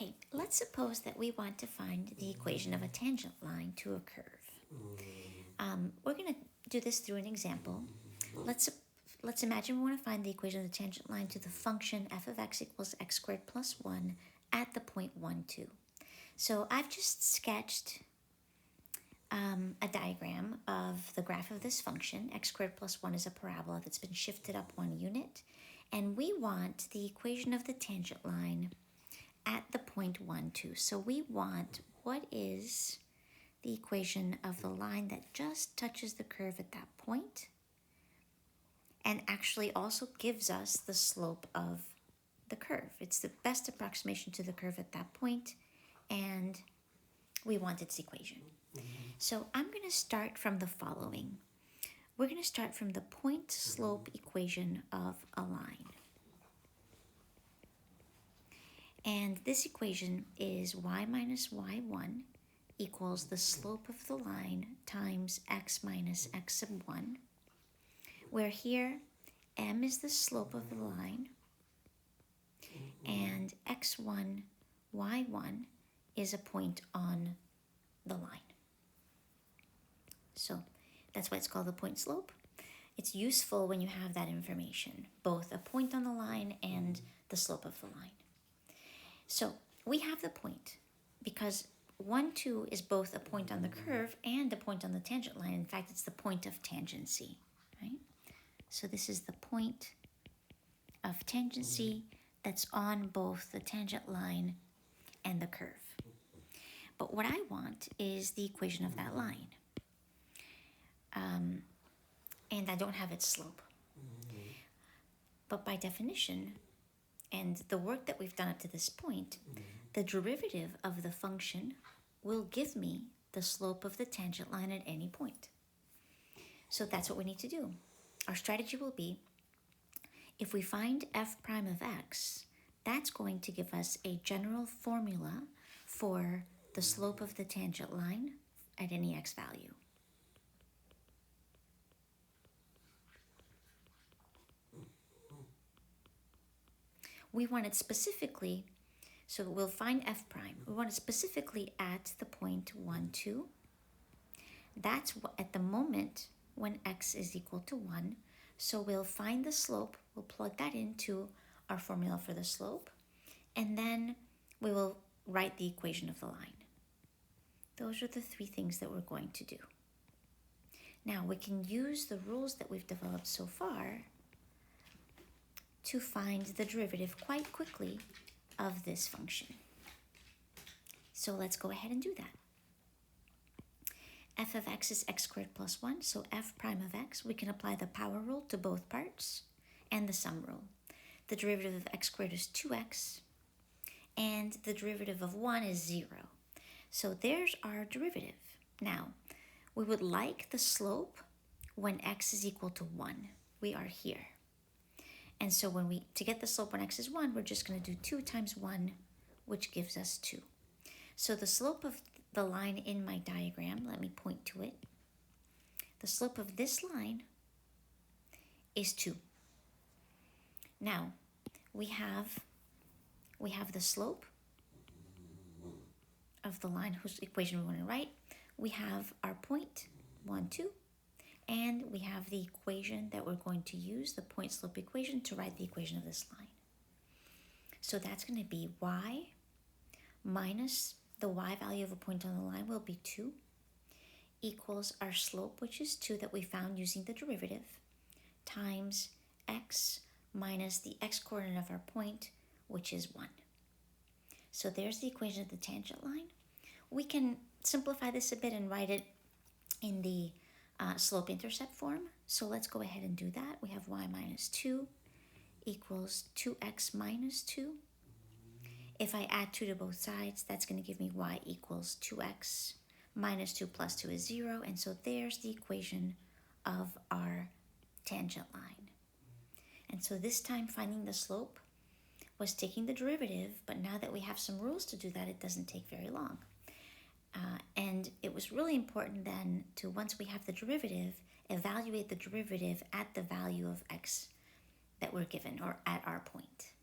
Okay, let's suppose that we want to find the equation of a tangent line to a curve. We're going to do this through an example. Let's imagine we want to find the equation of the tangent line to the function f of x equals x squared plus 1 at the point 1, 2. So I've just sketched a diagram of the graph of this function. X squared plus 1 is a parabola that's been shifted up 1 unit. And we want the equation of the tangent line at the point 1, 2. So we want what is the equation of the line that just touches the curve at that point and actually also gives us the slope of the curve. It's the best approximation to the curve at that point, and we want its equation. So I'm going to start from the following. We're going to start from the point slope equation of a line. And this equation is y minus y1 equals the slope of the line times x minus x sub 1, where here m is the slope of the line and x1, y1 is a point on the line. So that's why it's called the point slope. It's useful when you have that information, both a point on the line and the slope of the line. So we have the point because 1, 2 is both a point on the curve and a point on the tangent line. In fact, it's the point of tangency, right? So this is the point of tangency that's on both the tangent line and the curve. But what I want is the equation of that line. And I don't have its slope. But by definition, and the work that we've done up to this point, the derivative of the function will give me the slope of the tangent line at any point. So that's what we need to do. Our strategy will be, if we find f prime of x, that's going to give us a general formula for the slope of the tangent line at any x value. We want it specifically, so we'll find f prime. We want it specifically at the point 1, 2. That's at the moment when x is equal to 1. So we'll find the slope, we'll plug that into our formula for the slope, and then we will write the equation of the line. Those are the 3 things that we're going to do. Now we can use the rules that we've developed so far to find the derivative quite quickly of this function. So let's go ahead and do that. F of x is x squared plus 1, so f prime of x, we can apply the power rule to both parts and the sum rule. The derivative of x squared is 2x, and the derivative of 1 is 0. So there's our derivative. Now, we would like the slope when x is equal to 1. We are here. And so to get the slope when x is 1, we're just going to do 2 times 1, which gives us 2. So the slope of the line in my diagram, let me point to it. The slope of this line is 2. Now, we have the slope of the line whose equation we want to write. We have our point, 1, 2. And we have the equation that we're going to use, the point slope equation, to write the equation of this line. So that's going to be y minus the y value of a point on the line will be 2 equals our slope, which is 2 that we found using the derivative, times x minus the x coordinate of our point, which is 1. So there's the equation of the tangent line. We can simplify this a bit and write it in the slope-intercept form. So let's go ahead and do that. We have y minus 2 equals 2x minus 2. If I add 2 to both sides, that's going to give me y equals 2x minus 2 plus 2 is 0. And so there's the equation of our tangent line. And so this time finding the slope was taking the derivative, but now that we have some rules to do that, it doesn't take very long. And it was really important then to, once we have the derivative, evaluate the derivative at the value of x that we're given, or at our point.